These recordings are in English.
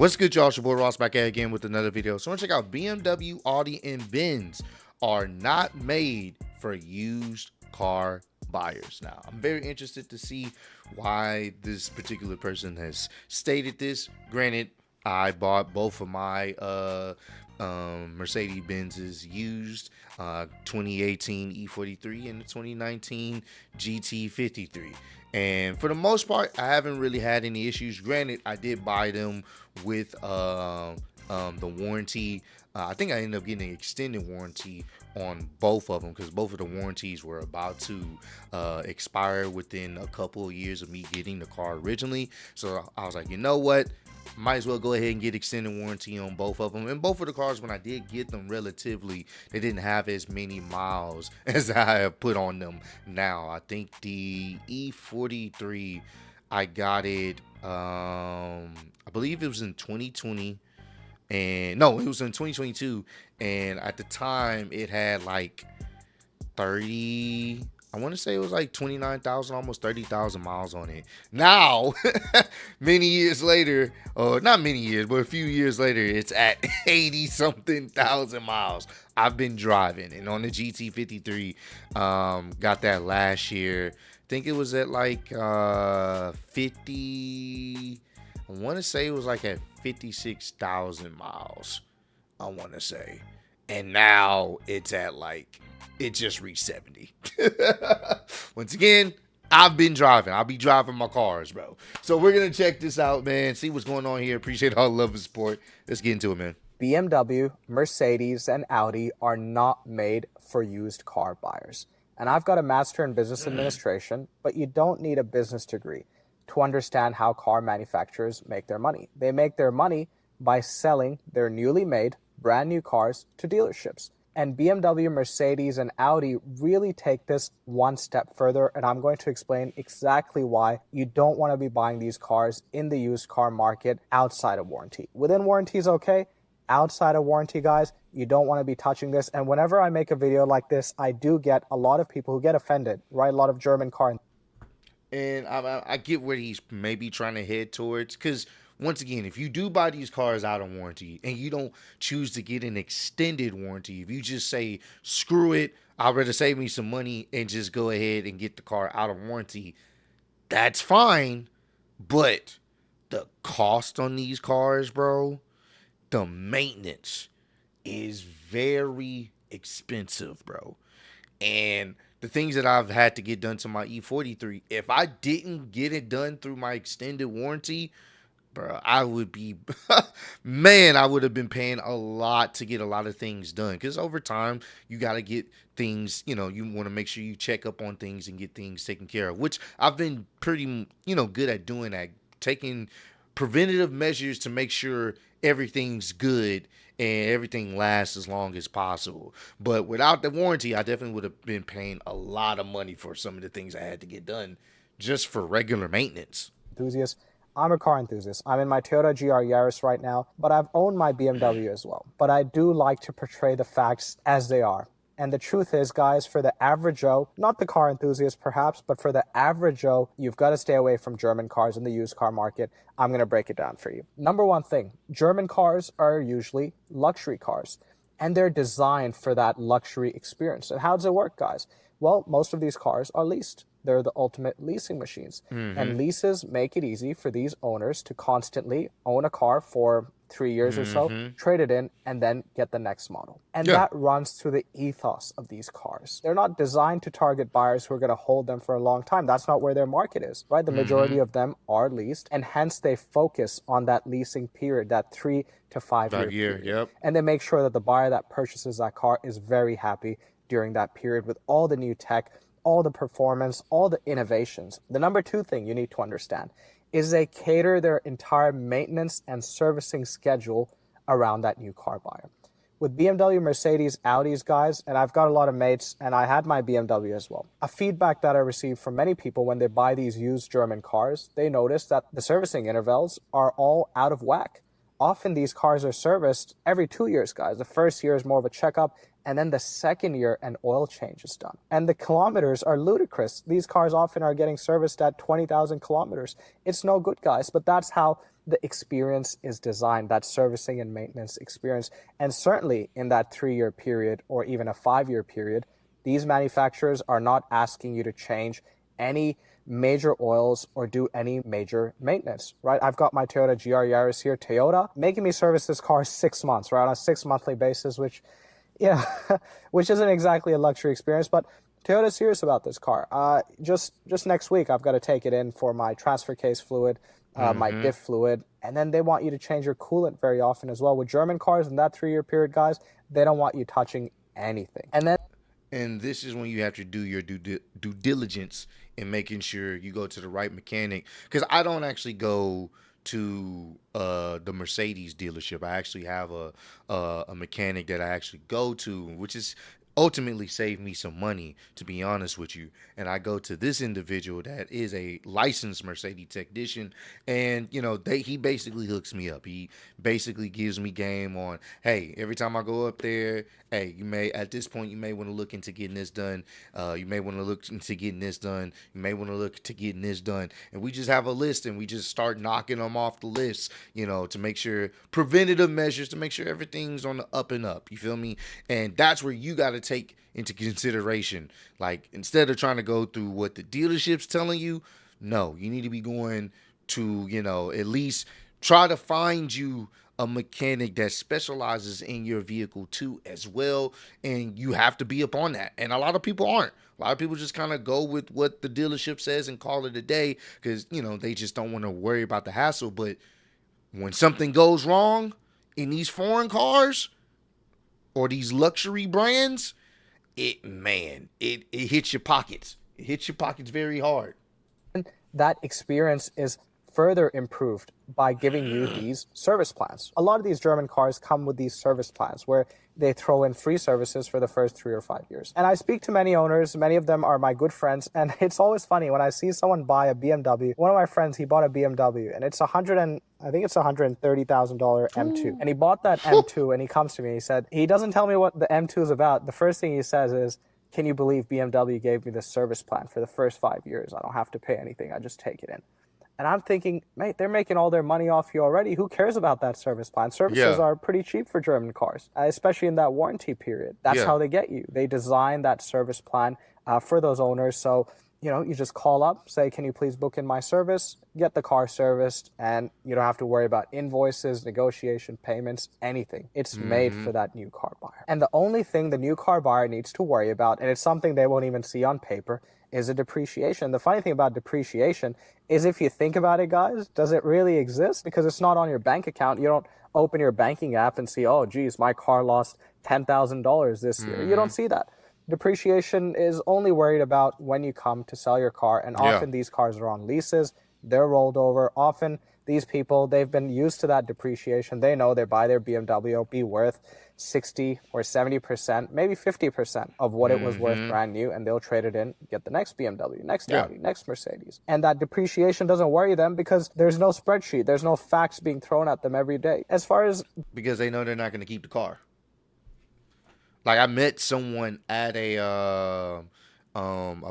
What's good, y'all? It's your boy Ross back at again with another video. So, I want to check out BMW, Audi, and Benz are not made for used car buyers. Now, I'm very interested to see why this particular person has stated this. Granted, I bought both of my Mercedes Benz's used 2018 E43 and the 2019 GT53. And for the most part, I haven't really had any issues. Granted, I did buy them with the warranty. I think I ended up getting an extended warranty on both of them because both of the warranties were about to expire within a couple of years of me getting the car originally. So I was like, you know what? Might as well go ahead and get extended warranty on both of them. And both of the cars, when I did get them relatively, they didn't have as many miles as I have put on them now. I think the E43, I got it, I believe it was in 2020. And no, it was in 2022. And at the time, it had like 30, I want to say it was like 29,000, almost 30,000 miles on it. Now, many years later, or not many years, but a few years later, it's at 80 something thousand miles. I've been driving, and on the GT53, got that last year. I think it was at like 50, I want to say it was like at 56,000 miles, I want to say. And now it's at like, it just reached 70. Once again, I've been driving. I'll be driving my cars, bro. So we're going to check this out, man. See what's going on here. Appreciate all the love and support. Let's get into it, man. BMW, Mercedes, and Audi are not made for used car buyers. And I've got a Master in Business Administration, but you don't need a business degree to understand how car manufacturers make their money. They make their money by selling their newly made, brand new cars to dealerships. And BMW, Mercedes, and Audi really take this one step further, and I'm going to explain exactly why you don't want to be buying these cars in the used car market outside of warranty. Within warranty is okay. Outside of warranty, guys, you don't want to be touching this. And whenever I make a video like this, I do get a lot of people who get offended, right? A lot of German car. And I get where he's maybe trying to head towards, because once again, if you do buy these cars out of warranty and you don't choose to get an extended warranty, if you just say, screw it, I'd rather save me some money and just go ahead and get the car out of warranty, that's fine. But the cost on these cars, bro, the maintenance is very expensive, bro. And the things that I've had to get done to my E43, if I didn't get it done through my extended warranty, bro, I would be, man, I would have been paying a lot to get a lot of things done. Because over time, you got to get things, you want to make sure you check up on things and get things taken care of, which I've been pretty, good at doing that, taking preventative measures to make sure everything's good and everything lasts as long as possible. But without the warranty, I definitely would have been paying a lot of money for some of the things I had to get done just for regular maintenance. Enthusiast. I'm a car enthusiast. I'm in my Toyota GR Yaris right now, but I've owned my BMW as well. But I do like to portray the facts as they are. And the truth is, guys, for the average Joe, not the car enthusiast perhaps, but for the average Joe, you've got to stay away from German cars in the used car market. I'm going to break it down for you. Number one thing, German cars are usually luxury cars, and they're designed for that luxury experience. And how does it work, guys? Well, most of these cars are leased. They're the ultimate leasing machines. And leases make it easy for these owners to constantly own a car for 3 years or so, trade it in, and then get the next model. And that runs through the ethos of these cars. They're not designed to target buyers who are going to hold them for a long time. That's not where their market is, right? The majority of them are leased, and hence they focus on that leasing period, that 3 to 5 year period. And they make sure that the buyer that purchases that car is very happy during that period with all the new tech, all the performance, all the innovations. The number two thing you need to understand is they cater their entire maintenance and servicing schedule around that new car buyer. With BMW, Mercedes, Audis, guys, and I've got a lot of mates, and I had my BMW as well. A feedback that I received from many people when they buy these used German cars, they notice that the servicing intervals are all out of whack. Often these cars are serviced every 2 years, guys. The first year is more of a checkup, and then the second year an oil change is done. And the kilometers are ludicrous. These cars often are getting serviced at 20,000 kilometers. It's no good, guys, but that's how the experience is designed, that servicing and maintenance experience. And certainly in that 3 year period or even a 5 year period, these manufacturers are not asking you to change any major oils or do any major maintenance, right? I've got my Toyota GR Yaris here, Toyota, making me service this car 6 months, right, on a 6 monthly basis, which, yeah, which isn't exactly a luxury experience, but Toyota's serious about this car. Just next week, I've got to take it in for my transfer case fluid, my Mm-hmm. diff fluid, and then they want you to change your coolant very often as well. With German cars in that 3 year period, guys, they don't want you touching anything. And then And this is when you have to do your due diligence in making sure you go to the right mechanic. Because I don't actually go to the Mercedes dealership. I actually have a mechanic that I actually go to, which is ultimately saved me some money, to be honest with you. And I go to this individual that is a licensed Mercedes technician, and he basically hooks me up. He basically gives me game on, hey, every time I go up there, hey, you may at this point you may want to look into getting this done. You may want to look into getting this done. You may want to look to getting this done. And we just have a list, and we just start knocking them off the list, to make sure preventative measures to make sure everything's on the up and up. You feel me? And that's where you got to take into consideration. Like, instead of trying to go through what the dealership's telling you, no, you need to be going to, at least try to find you a mechanic that specializes in your vehicle too as well, and you have to be up on that. And a lot of people aren't. A lot of people just kind of go with what the dealership says and call it a day because they just don't want to worry about the hassle. But when something goes wrong in these foreign cars or these luxury brands, it hits your pockets. It hits your pockets very hard. that experience is further improved by giving you these service plans. A lot of these German cars come with these service plans where they throw in free services for the first 3 or 5 years. And I speak to many owners, many of them are my good friends, and it's always funny when I see someone buy a BMW. One of my friends, he bought a BMW, and it's I think it's $130,000 M2. And he bought that M2, and he comes to me, he said, he doesn't tell me what the M2 is about. The first thing he says is, can you believe BMW gave me this service plan for the first 5 years? I don't have to pay anything. I just take it in. And I'm thinking, mate, they're making all their money off you already. Who cares about that service plan? Services Yeah, are pretty cheap for German cars, especially in that warranty period. That's yeah. how they get you. They design that service plan for those owners. So, you just call up, say, can you please book in my service, get the car serviced, and you don't have to worry about invoices, negotiation, payments, anything. It's made Mm-hmm. for that new car buyer. And the only thing the new car buyer needs to worry about, and it's something they won't even see on paper, is a depreciation. The funny thing about depreciation is, if you think about it, guys, does it really exist? Because it's not on your bank account. You don't open your banking app and see, oh, geez, my car lost $10,000 this year. You don't Mm-hmm. see that. Depreciation is only worried about when you come to sell your car, and Yeah. often these cars are on leases. They're rolled over. Often these people, they've been used to that depreciation. They know they buy their BMW, it'll be worth 60 or 70%, maybe 50% of what it was worth Mm-hmm. brand new, and they'll trade it in, get the next BMW, next Yeah. Audi, next Mercedes. And that depreciation doesn't worry them because there's no spreadsheet, there's no facts being thrown at them every day. As far as Because they know they're not going to keep the car. Like, I met someone at I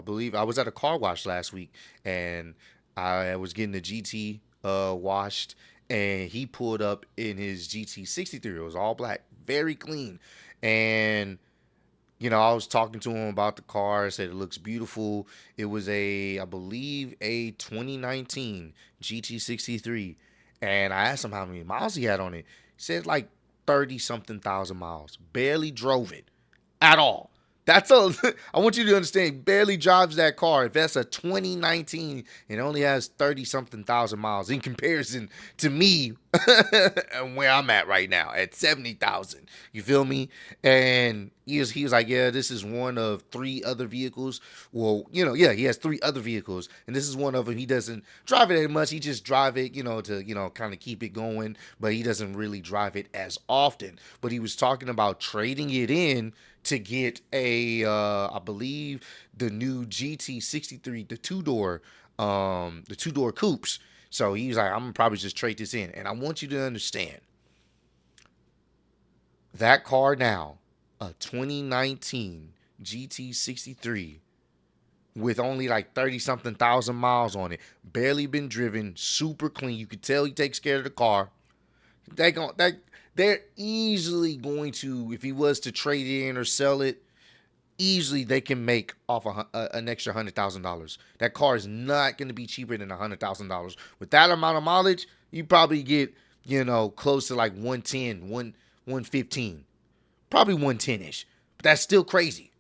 believe I was at a car wash last week, and I was getting the GT washed, and he pulled up in his GT 63. It was all black, very clean, and I was talking to him about the car. I said it looks beautiful. It was I believe, a 2019 GT63, and I asked him how many miles he had on it. He said like 30 something thousand miles. Barely drove it at all. That's a. I want you to understand. He barely drives that car. If that's a 2019 and only has 30 something thousand miles in comparison to me and where I'm at right now at 70,000. You feel me? And he was like, yeah, this is one of three other vehicles. Well, yeah, he has three other vehicles, and this is one of them. He doesn't drive it as much. He just drive it, to kind of keep it going, but he doesn't really drive it as often. But he was talking about trading it in to get I believe the new GT63, the two door coupes. So he was like, I'm gonna probably just trade this in. And I want you to understand that car now, a 2019 GT63, with only like 30 something thousand miles on it, barely been driven, super clean. You could tell he takes care of the car. They're easily going to, if he was to trade it in or sell it, easily they can make off an extra $100,000. That car is not going to be cheaper than $100,000. With that amount of mileage, you probably get, close to like 110, 115, probably 110 ish. But that's still crazy.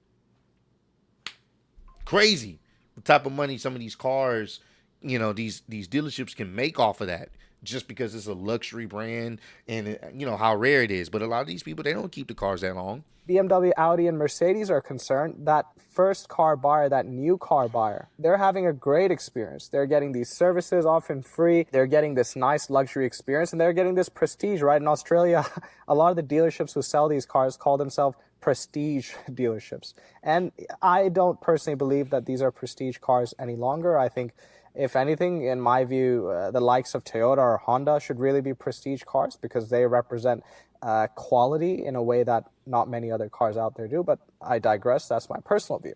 Crazy the type of money some of these cars, these dealerships can make off of that, just because it's a luxury brand and how rare it is. But a lot of these people, they don't keep the cars that long. BMW, Audi, and Mercedes are concerned, that first car buyer, that new car buyer, they're having a great experience. They're getting these services often free. They're getting this nice luxury experience, and they're getting this prestige, right? In Australia, a lot of the dealerships who sell these cars call themselves prestige dealerships. And I don't personally believe that these are prestige cars any longer. I think, if anything, in my view, the likes of Toyota or Honda should really be prestige cars, because they represent quality in a way that not many other cars out there do. But I digress. That's my personal view.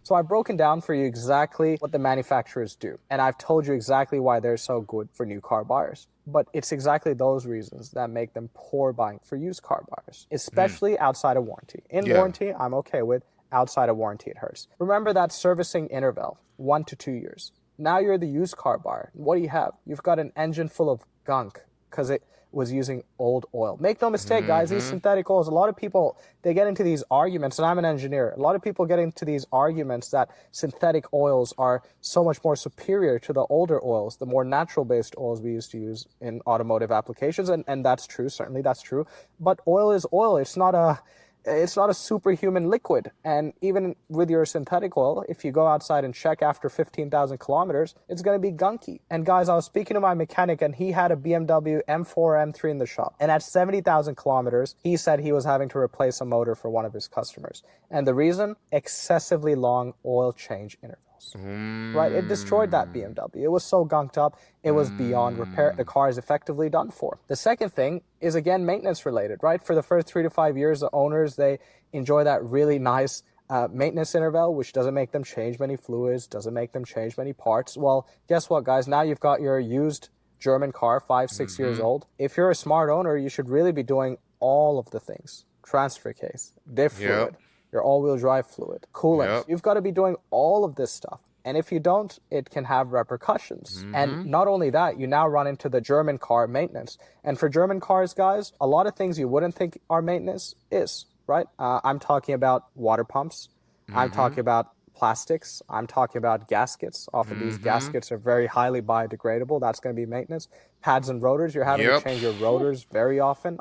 So I've broken down for you exactly what the manufacturers do, and I've told you exactly why they're so good for new car buyers. But it's exactly those reasons that make them poor buying for used car buyers, especially outside of warranty. In warranty, I'm okay with. Outside of warranty, it hurts. Remember that servicing interval, 1 to 2 years. Now you're the used car buyer. What do you have? You've got an engine full of gunk because it was using old oil. Make no mistake, guys, these synthetic oils, a lot of people, they get into these arguments, and I'm an engineer. A lot of people get into these arguments that synthetic oils are so much more superior to the older oils, the more natural-based oils we used to use in automotive applications, and that's true, certainly that's true. But oil is oil. It's not a superhuman liquid. And even with your synthetic oil, if you go outside and check after 15,000 kilometers, it's going to be gunky. And guys, I was speaking to my mechanic, and he had a BMW M4 or M3 in the shop. And at 70,000 kilometers, he said he was having to replace a motor for one of his customers. And the reason? Excessively long oil change intervals. Right? It destroyed that BMW. It was so gunked up, it was beyond repair. The car is effectively done for. The second thing is, again, maintenance related, right? For the first 3 to 5 years, the owners, they enjoy that really nice maintenance interval, which doesn't make them change many fluids, doesn't make them change many parts. Well, guess what, guys? Now you've got your used German car, 5-6 years old. If you're a smart owner, you should really be doing all of the things. Transfer case, diff fluid, your all-wheel drive fluid, coolant. You've got to be doing all of this stuff. And if you don't, it can have repercussions. And not only that, you now run into the German car maintenance. And for German cars, guys, a lot of things you wouldn't think are maintenance is, right? I'm talking about water pumps. I'm talking about plastics. I'm talking about gaskets. Often these gaskets are very highly biodegradable. That's going to be maintenance. Pads and rotors. You're having to change your rotors very often.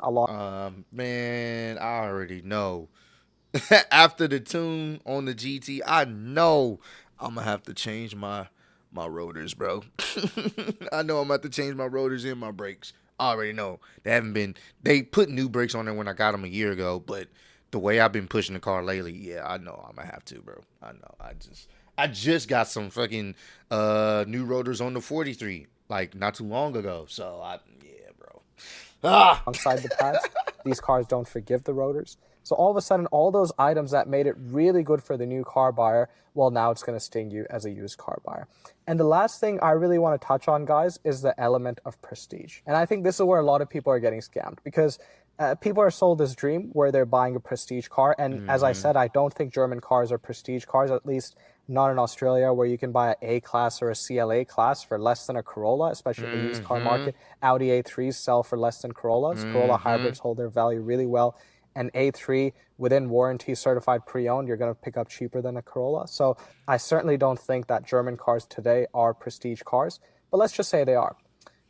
Man, I already know. After the tune on the GT, I know I'm gonna have to change my rotors, bro. I know I'm gonna have to change my rotors and my brakes. I already know. They put new brakes on there when I got them a year ago, but the way I've been pushing the car lately, yeah, I know I'm gonna have to, bro. I know. I just got some fucking new rotors on the 43 like not too long ago. So yeah, bro. Alongside the pads, these cars don't forgive the rotors. So all of a sudden, all those items that made it really good for the new car buyer, well, now it's going to sting you as a used car buyer. And the last thing I really want to touch on, guys, is the element of prestige. And I think this is where a lot of people are getting scammed, because people are sold this dream where they're buying a prestige car. And as I said, I don't think German cars are prestige cars, at least not in Australia, where you can buy an A-Class or a CLA class for less than a Corolla, especially in the used car market. Audi A3s sell for less than Corollas. Corolla hybrids hold their value really well. An A3 within warranty certified pre-owned, you're going to pick up cheaper than a Corolla. So I certainly don't think that German cars today are prestige cars, but let's just say they are.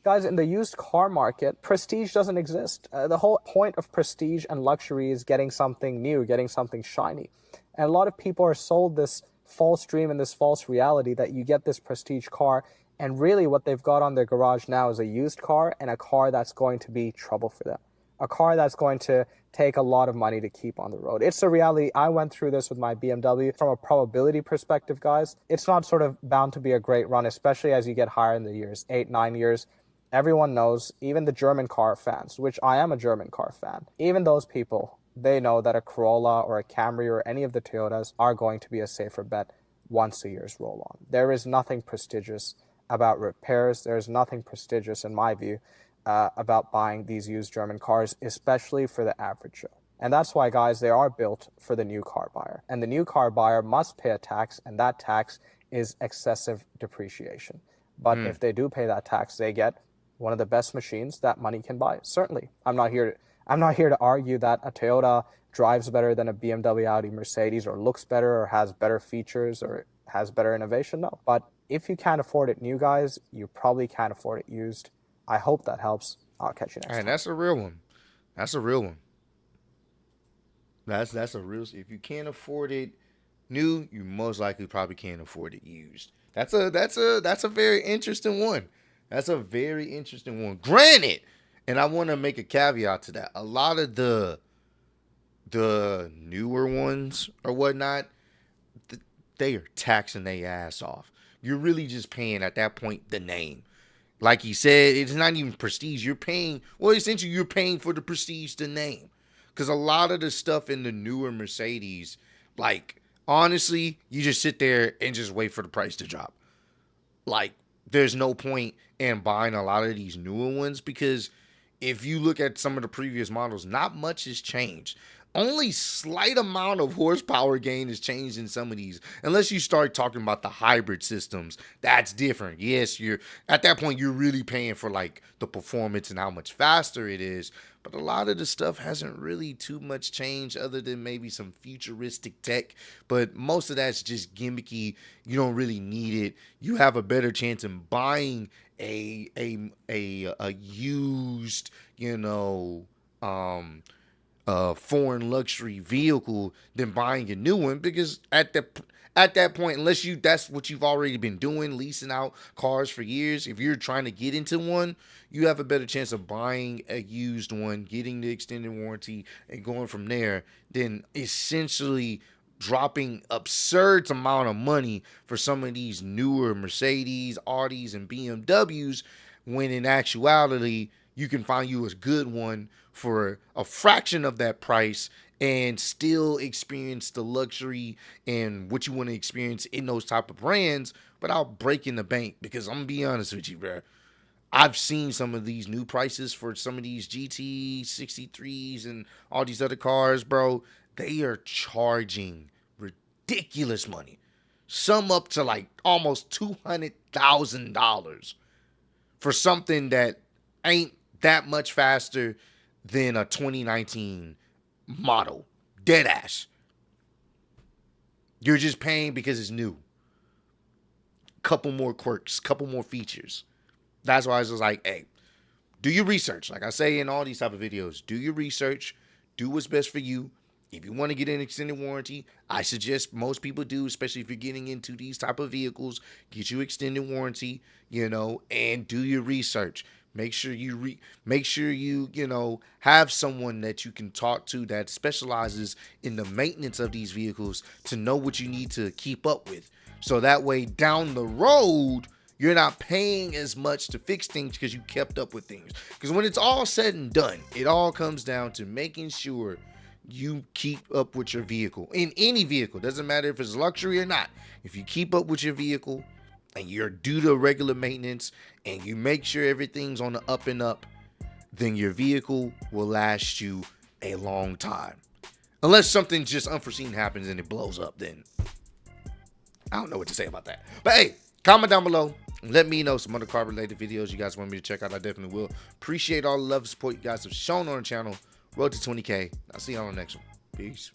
Guys, in the used car market, prestige doesn't exist. The whole point of prestige and luxury is getting something new, getting something shiny. And a lot of people are sold this false dream and this false reality that you get this prestige car, and really what they've got on their garage now is a used car, and a car that's going to be trouble for them. A car that's going to take a lot of money to keep on the road. It's a reality. I went through this with my BMW. From a probability perspective, guys, it's not sort of bound to be a great run, especially as you get higher in the years, 8, 9 years. Everyone knows, even the German car fans, which I am a German car fan, even those people, they know that a Corolla or a Camry or any of the Toyotas are going to be a safer bet once a year's roll on. There is nothing prestigious about repairs. There's nothing prestigious, in my view, about buying these used German cars, especially for the average Joe. And that's why, guys, they are built for the new car buyer. And the new car buyer must pay a tax, and that tax is excessive depreciation. But if they do pay that tax, they get one of the best machines that money can buy. Certainly, I'm not here to argue that a Toyota drives better than a BMW, Audi, Mercedes, or looks better, or has better features, or has better innovation. No. But if you can't afford it new, guys, you probably can't afford it used. I hope that helps. I'll catch you next time. And that's a real one. That's a real one. That's a real. If you can't afford it new, you most likely probably can't afford it used. That's a very interesting one. That's a very interesting one. Granted, and I want to make a caveat to that. A lot of the newer ones or whatnot, they are taxing their ass off. You're really just paying at that point the name. Like he said, it's not even prestige. You're paying, well, essentially you're paying for the prestige, the name. Because a lot of the stuff in the newer Mercedes, like, honestly, you just sit there and just wait for the price to drop. Like, there's no point in buying a lot of these newer ones because if you look at some of the previous models, not much has changed. Only slight amount of horsepower gain has changed in some of these. Unless you start talking about the hybrid systems, that's different. Yes, you're at that point you're really paying for like the performance and how much faster it is. But a lot of the stuff hasn't really too much changed other than maybe some futuristic tech. But most of that's just gimmicky. You don't really need it. You have a better chance in buying a used, foreign luxury vehicle than buying a new one because at that point, unless that's what you've already been doing, leasing out cars for years, if you're trying to get into one, you have a better chance of buying a used one, getting the extended warranty, and going from there than essentially dropping absurd amount of money for some of these newer Mercedes, Audis, and BMWs when in actuality you can find you a good one for a fraction of that price and still experience the luxury and what you want to experience in those type of brands without breaking the bank. Because I'm gonna be honest with you, bro, I've seen some of these new prices for some of these GT 63s and all these other cars, bro. They are charging ridiculous money. Some up to like almost $200,000 for something that ain't that much faster than a 2019 model. Dead ass. You're just paying because it's new. Couple more quirks, couple more features. That's why I was like, hey, do your research. Like I say in all these type of videos, do your research. Do what's best for you. If you want to get an extended warranty, I suggest most people do, especially if you're getting into these type of vehicles, get you extended warranty, and do your research. Make sure you have someone that you can talk to that specializes in the maintenance of these vehicles to know what you need to keep up with. So that way down the road, you're not paying as much to fix things because you kept up with things. Because when it's all said and done, it all comes down to making sure you keep up with your vehicle. In any vehicle, doesn't matter if it's luxury or not. If you keep up with your vehicle and you're due to regular maintenance and you make sure everything's on the up and up, then your vehicle will last you a long time. Unless something just unforeseen happens and it blows up, then I don't know what to say about that. But hey, comment down below. Let me know some other car related videos you guys want me to check out. I definitely will. Appreciate all the love and support you guys have shown on the channel. Road to 20K. I'll see you on the next one. Peace.